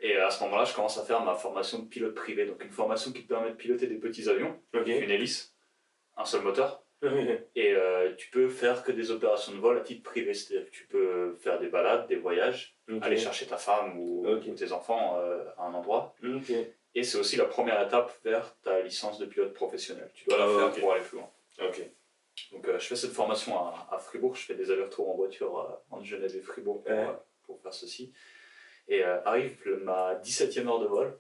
Et à ce moment-là, je commence à faire ma formation de pilote privé. Donc une formation qui te permet de piloter des petits avions, une hélice, un seul moteur. Et tu peux faire que des opérations de vol à titre privé. C'est-à-dire que tu peux faire des balades, des voyages, aller chercher ta femme ou tes enfants à un endroit. Et c'est aussi la première étape vers ta licence de pilote professionnel. Tu dois la faire pour aller plus loin. Donc je fais cette formation à Fribourg. Je fais des allers-retours en voiture entre Genève et Fribourg pour faire ceci. Et arrive ma 17e heure de vol,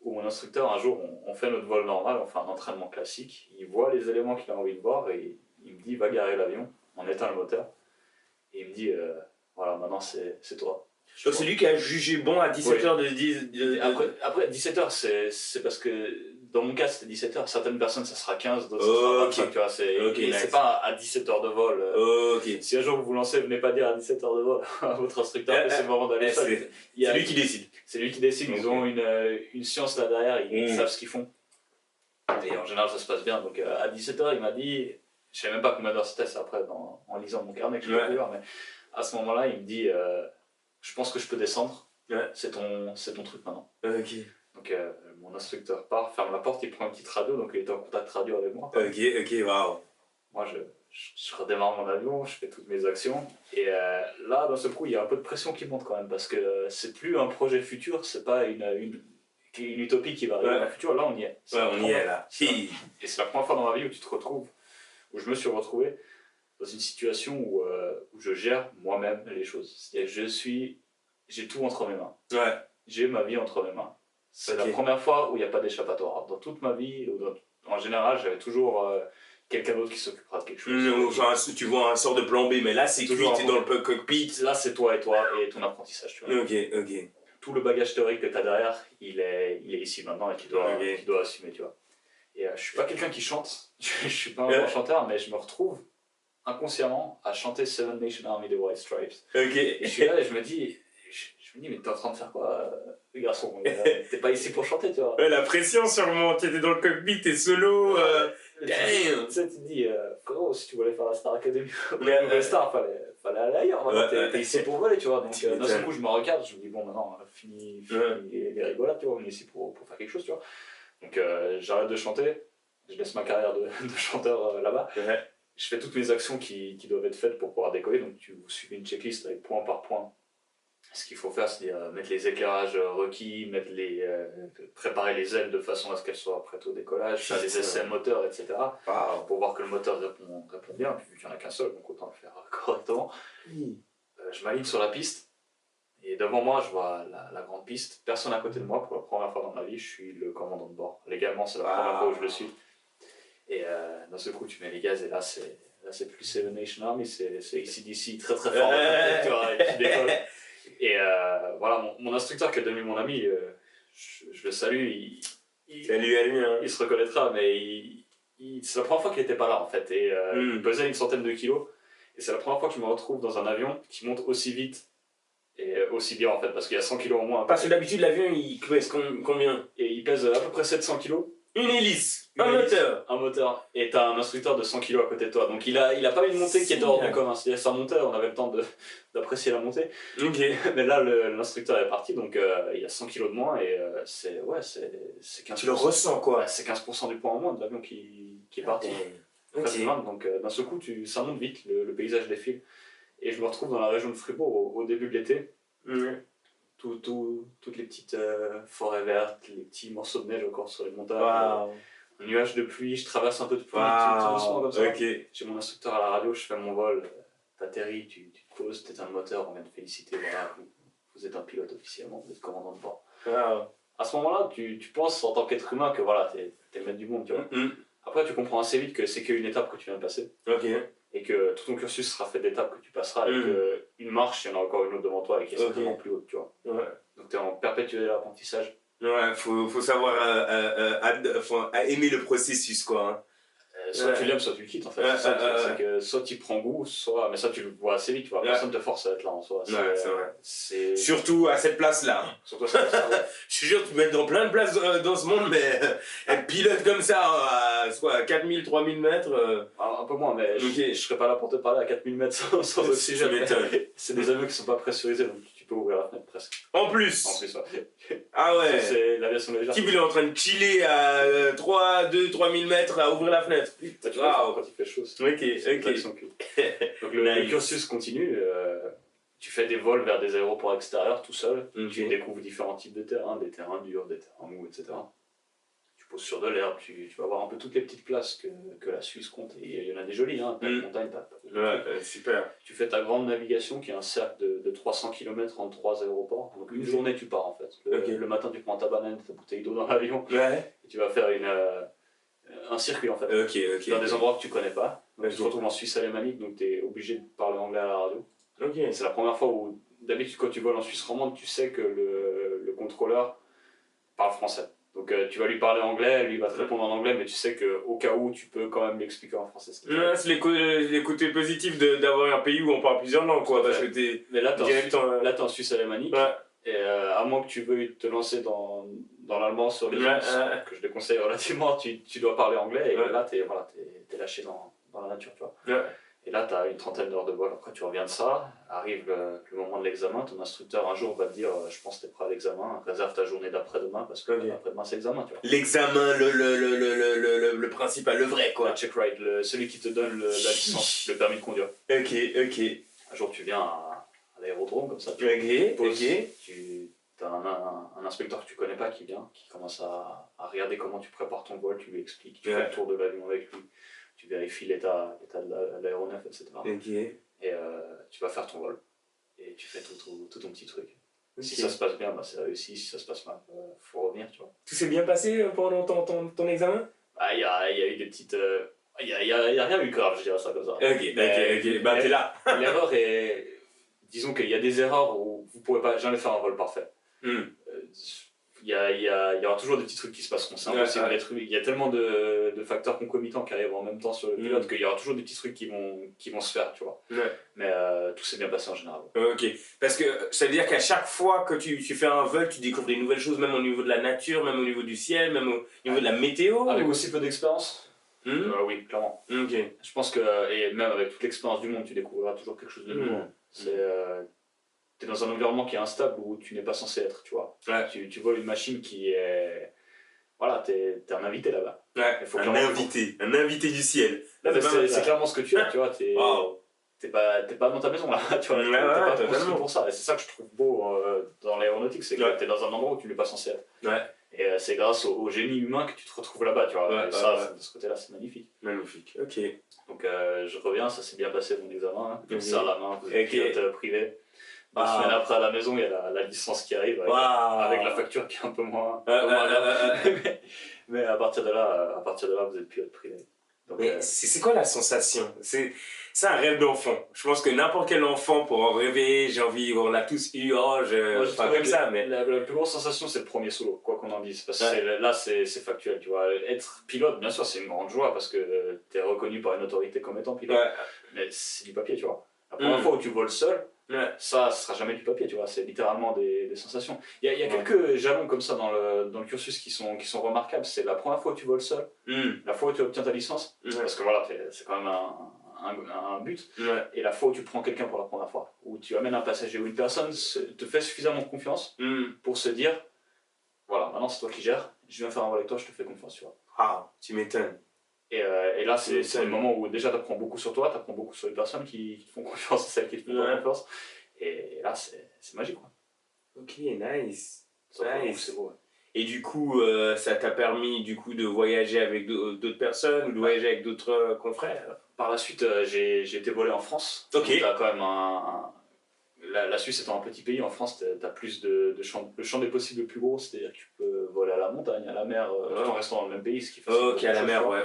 où mon instructeur, un jour, on fait notre vol normal, on fait un entraînement classique, il voit les éléments qu'il a envie de voir et il me dit va garer l'avion, on éteint le moteur, et il me dit voilà, maintenant c'est toi. Donc c'est lui qui a jugé bon à 17h de 10... Après 17h, c'est parce que dans mon cas c'était 17h, certaines personnes ça sera 15, d'autres ça sera 25, tu vois, c'est pas à 17h de vol. Si un jour vous vous lancez, venez pas dire à 17h de vol à votre instructeur que c'est le moment d'aller seul. C'est lui qui décide. C'est lui qui décide, ils ont une science là derrière, ils savent ce qu'ils font. Et en général ça se passe bien, donc à 17h il m'a dit, je sais même pas combien d'heures c'était, c'est après en lisant mon carnet que je peux voir, mais à ce moment-là il me dit je pense que je peux descendre, c'est ton truc maintenant. Donc mon instructeur part, ferme la porte, il prend une petite radio, donc il était en contact radio avec moi. Waouh. Moi je redémarre mon avion, je fais toutes mes actions, et là d'un seul coup il y a un peu de pression qui monte quand même, parce que c'est plus un projet futur, c'est pas une utopie qui va arriver dans le futur, là on y est. On y est là. Et c'est la première fois dans ma vie où tu te retrouves, où je me suis retrouvé dans une situation où je gère moi-même les choses. C'est-à-dire que j'ai tout entre mes mains. J'ai ma vie entre mes mains. C'est la première fois où il n'y a pas d'échappatoire. Dans toute ma vie, en général, j'avais toujours quelqu'un d'autre qui s'occupera de quelque chose. Tu vois un sort de plan B, mais là c'est toujours tu es dans le cockpit. Là c'est toi et ton apprentissage. Tu vois. Tout le bagage théorique que tu as derrière, il est ici maintenant et tu dois assumer. Tu vois. Et je ne suis pas quelqu'un qui chante, je ne suis pas un bon chanteur, mais je me retrouve inconsciemment à chanter Seven Nation Army The White Stripes. Et je suis là et je me dis mais t'es en train de faire quoi, garçon, t'es pas ici pour chanter, tu vois. La pression sûrement, t'étais dans le cockpit, t'es solo. Tu sais, tu te dis, frérot, si tu voulais faire la Star Academy ou la Star, fallait aller ailleurs, t'es ici pour voler, tu vois. Donc d'un seul coup je me regarde, je me dis bon maintenant, fini les rigolades, tu vois, on est ici pour faire quelque chose, tu vois. Donc j'arrête de chanter, je laisse ma carrière de chanteur là-bas. Je fais toutes mes actions qui doivent être faites pour pouvoir décoller, donc vous suivez une checklist avec point par point. Ce qu'il faut faire, c'est mettre les éclairages requis, préparer les ailes de façon à ce qu'elles soient prêtes au décollage, faire les essais moteurs, etc. Pour voir que le moteur répond bien, puis vu qu'il n'y en a qu'un seul, donc autant le faire correctement. Je m'aligne sur la piste, et devant moi, je vois la grande piste. Personne à côté de moi, pour la première fois dans ma vie, je suis le commandant de bord. Légalement, c'est la première fois où je le suis. Et d'un seul coup, tu mets les gaz, et là, c'est plus Seven Nation Army, c'est AC/DC très très fort. Tu vois, et tu décolles. Et voilà, mon instructeur qui est devenu mon ami, je le salue, Salut à lui, il se reconnaîtra, mais c'est la première fois qu'il n'était pas là en fait, et il pesait une centaine de kilos, et c'est la première fois que je me retrouve dans un avion qui monte aussi vite et aussi bien en fait, parce qu'il y a 100 kilos en moins. Parce que d'habitude l'avion il pèse combien? Et il pèse à peu près 700 kilos. Une hélice, un moteur, et t'as un instructeur de 100 kg à côté de toi, donc il a pas une montée qui était hors du commun, c'est-à-dire ça montait, on avait le temps d'apprécier la montée, mais là l'instructeur est parti, donc il y a 100 kg de moins, et c'est 15%. Tu le ressens quoi? C'est 15% du poids en moins de l'avion qui est parti, donc d'un seul coup ça monte vite, le paysage défile, et je me retrouve dans la région de Fribourg au début de l'été. Toutes les petites forêts vertes, les petits morceaux de neige encore sur les montagnes, un nuage de pluie, je traverse un peu de pluie, tout doucement comme ça. J'ai mon instructeur à la radio, je fais mon vol, t'atterris, tu te poses, t'éteins le moteur, on vient de féliciter, voilà, vous êtes un pilote officiellement, vous êtes commandant de bord. À ce moment-là, tu penses en tant qu'être humain que voilà, t'es le maître du monde, tu vois. Après, tu comprends assez vite que c'est qu'une étape que tu viens de passer. Et que tout ton cursus sera fait d'étapes que tu passeras, et qu'une marche, il y en a encore une autre devant toi et qui est certainement plus haute, tu vois. Donc tu es en perpétuel apprentissage. Faut savoir aimer le processus, quoi. Soit tu l'aimes, soit tu le quittes en fait. C'est que soit tu prends goût, mais ça tu le vois assez vite, tu vois. Personne ne te force à être là en soi. C'est surtout à cette place-là. Surtout à cette place-là. Je suis sûr que tu peux être dans plein de places dans ce monde, mais être pilote comme ça, à 4000, 3000 mètres. Un peu moins, mais je serais pas là pour te parler à 4000 mètres sans oxygène. C'est des avions qui sont pas pressurisés, donc tu peux ouvrir la fenêtre presque. En plus, ouais. Ah ouais. C'est l'aviation légère. Type, il est en train de chiller à 2-3 000 mètres à ouvrir la fenêtre. Tu vois, quand il fait chaud. Ok. Donc le cursus continue. Tu fais des vols vers des aéroports extérieurs tout seul. Tu découvres différents types de terrains, des terrains durs, des terrains mous, etc. Tu poses sur de l'herbe, tu vas voir un peu toutes les petites places que la Suisse compte. Et il y en a des jolies, t'as de montagne, Ouais, super. Tu fais ta grande navigation qui est un cercle de 300 km entre 3 aéroports. Donc une journée tu pars en fait. Le matin tu prends ta banane, ta bouteille d'eau dans l'avion. Ouais. Et tu vas faire un circuit en fait. Dans des endroits que tu connais pas. Donc tu te retrouves en Suisse alémanique, donc tu es obligé de parler anglais à la radio. C'est la première fois où, d'habitude, quand tu voles en Suisse romande, tu sais que le contrôleur parle français. Donc tu vas lui parler anglais, lui va te répondre en anglais, mais tu sais qu'au cas où, tu peux quand même l'expliquer en français. C'est les côtés positifs d'avoir un pays où on parle plusieurs langues, quoi. Parce que mais là, t'es en Suisse alémanique. Ouais. Et à moins que tu veuilles te lancer dans l'allemand sur les gens, que je déconseille relativement, tu dois parler anglais. Et là, t'es lâché dans la nature, tu vois. Ouais. Et là, tu as une trentaine d'heures de vol. Après, tu reviens de ça, arrive le moment de l'examen. Ton instructeur, un jour, va te dire je pense que tu es prêt à l'examen, réserve ta journée d'après-demain, parce que après-demain, c'est l'examen. Tu vois. L'examen, le principal, le vrai, quoi. Le check ride, celui qui te donne la licence, le permis de conduire. Ok. Un jour, tu viens à l'aérodrome, comme ça. Tu as un inspecteur que tu connais pas qui vient, qui commence à regarder comment tu prépares ton vol, tu lui expliques, tu fais le tour de l'avion avec lui. Tu vérifies l'état de l'aéronef, etc. Et tu vas faire ton vol. Et tu fais tout ton petit truc. Si ça se passe bien, c'est réussi. Si ça se passe mal, faut revenir, tu vois. Tout s'est bien passé pendant ton examen? Il y a eu des petites... Il y a rien eu grave, je dirais ça comme ça. Ok. Bah, t'es là. L'erreur est... Disons qu'il y a des erreurs où vous ne pourrez pas jamais faire un vol parfait. Il y aura toujours des petits trucs qui se passeront. C'est impossible. Il y a tellement de facteurs concomitants qui arrivent en même temps sur le pilote qu'il y aura toujours des petits trucs qui vont se faire, tu vois. Mais tout s'est bien passé en général. Ok. Parce que ça veut dire qu'à chaque fois que tu fais un vol, tu découvres des nouvelles choses, même au niveau de la nature, même au niveau du ciel, même au niveau de la météo. Avec aussi peu d'expérience. Oui, clairement. Je pense que, et même avec toute l'expérience du monde, tu découvriras toujours quelque chose de nouveau. T'es dans un environnement qui est instable où tu n'es pas censé être, tu vois. Tu voles une machine qui est... Voilà, t'es un invité là-bas. Un invité du ciel. C'est clairement ce que tu as, tu vois. T'es pas dans ta maison là, tu vois. T'es pas construit pour ça. Et c'est ça que je trouve beau dans l'aéronautique, c'est que t'es dans un endroit où tu n'es pas censé être. Et c'est grâce au génie humain que tu te retrouves là-bas, tu vois. Et ça, de ce côté-là, c'est magnifique. Magnifique, ok. Donc je reviens, ça s'est bien passé mon examen. Je me serre la main, vous êtes pilote privé. 2 semaines après à la maison, il y a la licence qui arrive avec la facture qui est un peu moins mais à partir de là, vous êtes pilote privé. Donc, mais c'est quoi la sensation? C'est un rêve d'enfant. Je pense que n'importe quel enfant pour en rêver, j'ai envie, on l'a tous eu, pas comme ça, mais... La plus grosse sensation, c'est le premier solo, quoi qu'on en dise. Parce que là, c'est factuel, tu vois. Être pilote, bien sûr, c'est une grande joie parce que t'es reconnu par une autorité comme étant pilote. Mais c'est du papier, tu vois. La première fois où tu voles seul, ça sera jamais du papier, tu vois, c'est littéralement des sensations. Il y a quelques jalons comme ça dans le cursus qui sont remarquables. C'est la première fois où tu voles seul, la fois où tu obtiens ta licence, parce que voilà, c'est quand même un but, et la fois où tu prends quelqu'un pour la première fois, où tu amènes un passager ou une personne te fait suffisamment confiance pour se dire, voilà, maintenant c'est toi qui gères, je viens faire un vol avec toi, je te fais confiance, tu vois. Ah, tu m'étonnes. Et là, c'est le moment où déjà tu apprends beaucoup sur toi, tu apprends beaucoup sur les personnes qui te font confiance et celles qui te font pas confiance. Et là, c'est magique, quoi. Ok, nice. C'est beau, Et du coup, ça t'a permis du coup, de voyager avec d'autres personnes ou de voyager avec d'autres confrères? Par la suite, j'ai été volé en France. Ok. T'as quand même la Suisse étant un petit pays, en France, t'as plus de champs. Le champ des possibles le plus gros, c'est-à-dire que tu peux voler à la montagne, à la mer, tout en restant dans le même pays, ce qui fait. Ok, à la mer, ouais.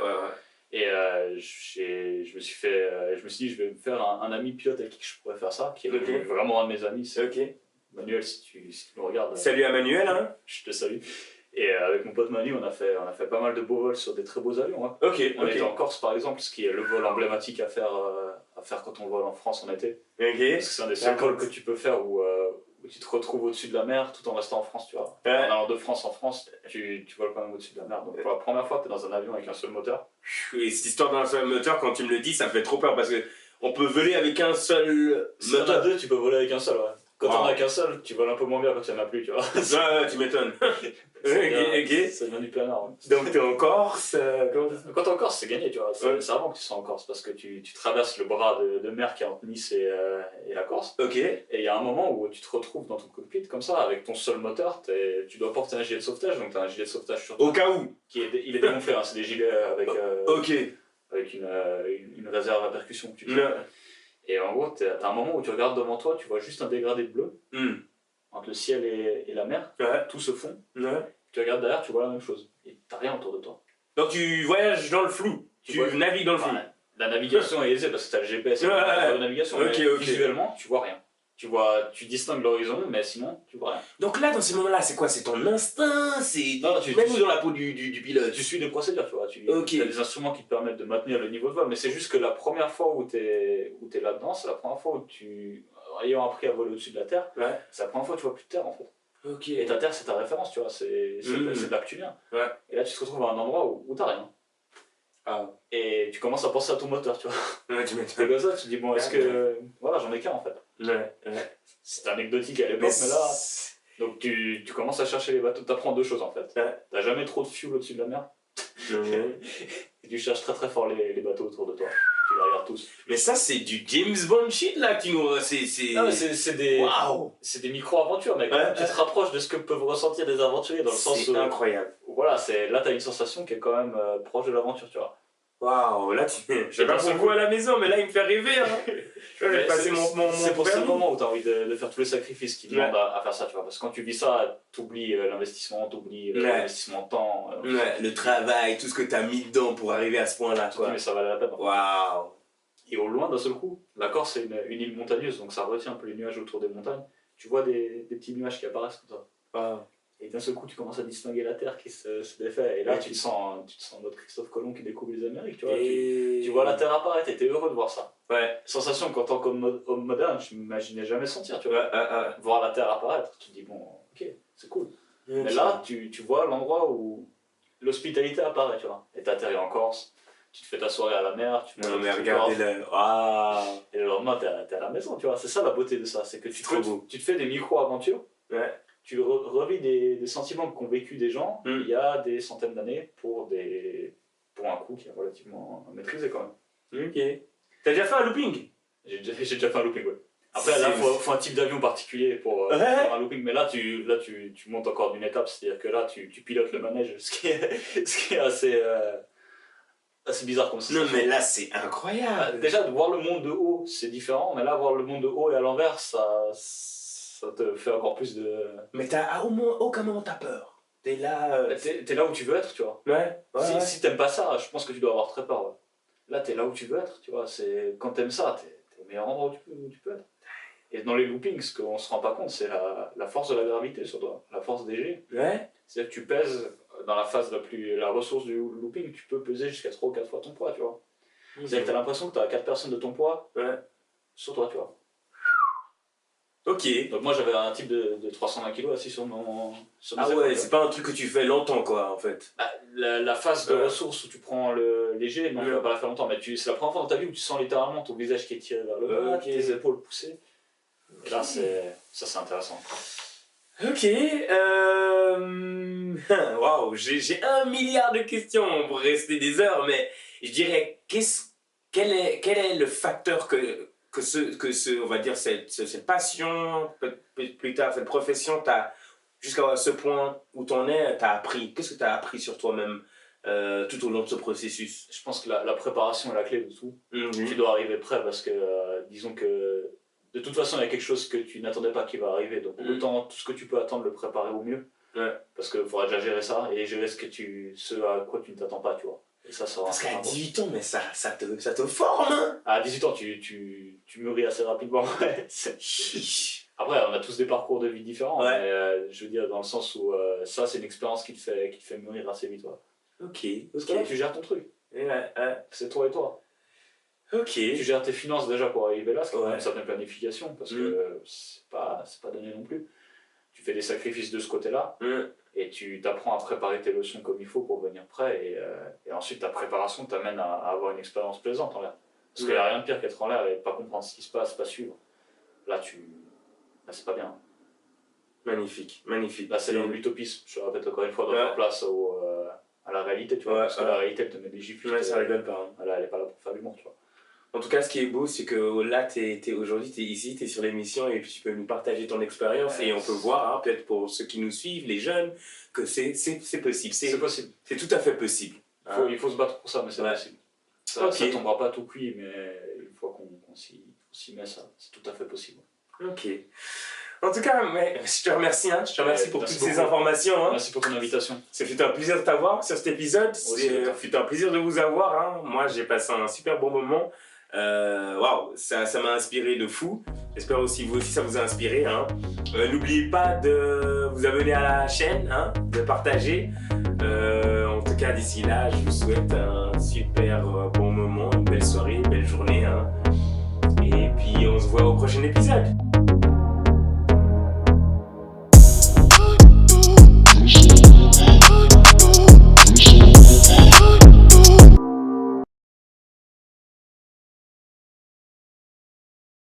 Et je me suis dit, je vais me faire un ami pilote avec qui je pourrais faire ça, qui est vraiment un de mes amis. C'est Manuel, si tu nous regardes. Salut à Manuel, hein. Je te salue. Et avec mon pote Manu, on a fait pas mal de beaux vols sur des très beaux avions. Hein. On était en Corse, par exemple, ce qui est le vol emblématique à faire quand on vole en France en été. Parce que c'est un des seuls vols que tu peux faire où tu te retrouves au-dessus de la mer tout en restant en France, tu vois. En allant de France en France, tu voles quand même au-dessus de la mer. Donc pour la première fois, tu es dans un avion avec un seul moteur. Et cette histoire d'un seul moteur, quand tu me le dis, ça me fait trop peur parce qu'on peut voler avec un seul moteur. Si t'en as deux, tu peux voler avec un seul, ouais. Quand t'en as qu'un seul, tu voles un peu moins bien quand il n'y en a plus, tu vois. Ouais, tu m'étonnes. Ok. Ça devient du planeur. Ouais. Donc t'es en Corse, Quand t'es en Corse, c'est gagné, tu vois. C'est avant que tu sois en Corse parce que tu traverses le bras de mer qui est entre Nice et la Corse. Ok. Et il y a un moment où tu te retrouves dans ton cockpit comme ça, avec ton seul moteur, tu dois porter un gilet de sauvetage, donc t'as un gilet de sauvetage sur toi. Au cas où. Il est dégonflé, hein, c'est des gilets avec, Ok. avec une réserve à percussion que tu tires. Et en gros, t'as un moment où tu regardes devant toi, tu vois juste un dégradé de bleu entre le ciel et la mer, tout se fond. Tu regardes derrière, tu vois la même chose. Et t'as rien autour de toi. Donc tu voyages dans le flou, tu navigues dans le flou. La navigation est aisée parce que t'as le GPS et la navigation, mais visuellement, tu vois rien. Tu distingues l'horizon, mais sinon, tu vois rien. Donc là, dans ces moments-là, c'est quoi? C'est ton instinct? Même dans la peau du pilote? Tu suis des procédures, tu vois. Tu as des instruments qui te permettent de maintenir le niveau de vol, mais c'est juste que la première fois où t'es là-dedans, c'est la première fois où ayant appris à voler au-dessus de la Terre, c'est la première fois où tu vois plus de terre, en fait. Okay. Et ta terre, c'est ta référence, tu vois, c'est de là que tu viens. Et là, tu te retrouves à un endroit où t'as rien. Et tu commences à penser à ton moteur, tu vois. Tu m'étonnes. C'est comme ça, tu te dis, bon, est-ce que. Voilà, j'en ai qu'un en fait. C'était anecdotique à l'époque, mais là. Donc tu commences à chercher les bateaux, t'apprends deux choses en fait. T'as jamais trop de fuel au-dessus de la mer. Et tu cherches très très fort les bateaux autour de toi. Tu les regardes tous. Mais ça, c'est du James Bond shit là que tu nous. C'est des. Waouh! C'est des micro-aventures, mec. Tu te rapproches de ce que peuvent ressentir des aventuriers dans le sens où. C'est incroyable. Voilà, là t'as une sensation qui est quand même proche de l'aventure, tu vois. Waouh, là tu. Je sais pas pourquoi à la maison, mais là il me fait rêver. Hein. Je vais passer mon c'est pour ce moment où t'as envie de faire tous les sacrifices qui demandent à faire ça, tu vois. Parce que quand tu vis ça, t'oublies l'investissement, t'oublies l'investissement de temps. Le travail, tout ce que t'as mis dedans pour arriver à ce point-là. Tu te dis, mais ça valait la peine. Waouh! Et au loin, d'un seul coup, la Corse c'est une île montagneuse, donc ça retient un peu les nuages autour des montagnes. Tu vois des petits nuages qui apparaissent comme ça. Et d'un seul coup, tu commences à distinguer la Terre qui se défait. Et là, tu te sens en mode Christophe Colomb qui découvre les Amériques. Tu vois, tu vois la Terre apparaître et t'es heureux de voir ça. Sensation qu'en tant qu'homme moderne, je m'imaginais jamais sentir. Tu vois. Voir la Terre apparaître, tu te dis, bon, ok, c'est cool. Mais là, tu vois l'endroit où l'hospitalité apparaît. Tu vois. Et t'atterris en Corse. Tu te fais ta soirée à la mer, non mais regardez-le, et le lendemain t'es à la maison, tu vois, c'est ça la beauté de ça, c'est que tu te fais des micro-aventures, tu revis des sentiments qu'ont vécu des gens il y a des centaines d'années pour un coût qui est relativement maîtrisé quand même. Ok. T'as déjà fait un looping? J'ai déjà fait un looping, ouais. Après là, faut un type d'avion particulier pour faire un looping, mais là tu montes encore d'une étape, c'est-à-dire que là tu pilotes le manège, ce qui est assez... c'est bizarre comme ça. Non mais là c'est incroyable. Déjà de voir le monde de haut c'est différent, mais là voir le monde de haut et à l'envers ça te fait encore plus de... Mais à aucun moment t'as peur. T'es là... T'es là où tu veux être, tu vois. Si t'aimes pas ça, je pense que tu dois avoir très peur. Ouais. Là t'es là où tu veux être, tu vois. Quand t'aimes ça, t'es au meilleur endroit où tu peux être. Et dans les loopings, ce qu'on se rend pas compte, c'est la force de la gravité sur toi, la force des G. C'est-à-dire que tu pèses... Dans la phase la ressource du looping, tu peux peser jusqu'à 3 ou 4 fois ton poids, tu vois. C'est-à-dire que t'as l'impression que t'as 4 personnes de ton poids sur toi, tu vois. Ok. Donc moi j'avais un type de 320 kg assis sur mes épaules, c'est pas un truc que tu fais longtemps, quoi, en fait. La phase de ressource où tu prends le léger, non, tu vas pas la faire longtemps, mais c'est la première fois dans ta vie où tu sens littéralement ton visage qui est tiré vers le bas, tes épaules poussées. Et là, c'est intéressant. Ok, waouh, j'ai 1 milliard de questions, on pourrait rester des heures, mais je dirais, quel est le facteur que on va dire, cette passion, plus tard, cette profession, jusqu'à ce point où t'en es, t'as appris? Qu'est-ce que t'as appris sur toi-même tout au long de ce processus? Je pense que la préparation est la clé de tout. Tu dois arriver prêt parce que, disons que, de toute façon, il y a quelque chose que tu n'attendais pas qui va arriver. Donc, autant tout ce que tu peux attendre, le préparer au mieux. Parce qu'il faudra déjà gérer ça et gérer ce à quoi tu ne t'attends pas, tu vois. Et ça parce qu'à 18 ans, mais ça te forme, hein. À 18 ans, tu mûris assez rapidement. Après, on a tous des parcours de vie différents. Mais, je veux dire, dans le sens où ça, c'est une expérience qui te fait mûrir assez vite. Ok. Parce que là, tu gères ton truc. C'est toi et toi. Ok. Tu gères tes finances déjà pour arriver là, ce qui est une certaine planification, parce que c'est pas donné non plus. Tu fais des sacrifices de ce côté-là, et tu t'apprends à préparer tes leçons comme il faut pour venir prêt, et ensuite ta préparation t'amène à avoir une expérience plaisante en l'air. Parce qu'il n'y a rien de pire qu'être en l'air et pas comprendre ce qui se passe, pas suivre. Là, tu là c'est pas bien. Magnifique, magnifique. Là c'est l'utopisme, je le répète encore une fois, de faire place à la réalité, tu vois, parce que la réalité elle te met des gifles. Ouais, ça rigole pas. Hein. Là elle est pas là pour faire l'humour, tu vois. En tout cas, ce qui est beau, c'est que là, aujourd'hui, tu es ici, tu es sur l'émission et puis tu peux nous partager ton expérience et on peut voir, hein, peut-être pour ceux qui nous suivent, les jeunes, que c'est possible. C'est possible. C'est tout à fait possible. Il faut se battre pour ça, mais c'est possible. Ça ne tombera pas tout cuit, mais une fois qu'on s'y met, ça, c'est tout à fait possible. Ok. En tout cas, je te remercie, hein. Je te remercie pour toutes ces informations. Hein. Merci pour ton invitation. Ça fut un plaisir de t'avoir sur cet épisode. Ça fut un plaisir de vous avoir. Hein. Moi, j'ai passé un super bon moment. Waouh, ça m'a inspiré de fou. J'espère aussi vous aussi ça vous a inspiré. Hein. N'oubliez pas de vous abonner à la chaîne, hein, de partager. En tout cas, d'ici là, je vous souhaite un super bon moment, une belle soirée, une belle journée. Hein. Et puis, on se voit au prochain épisode.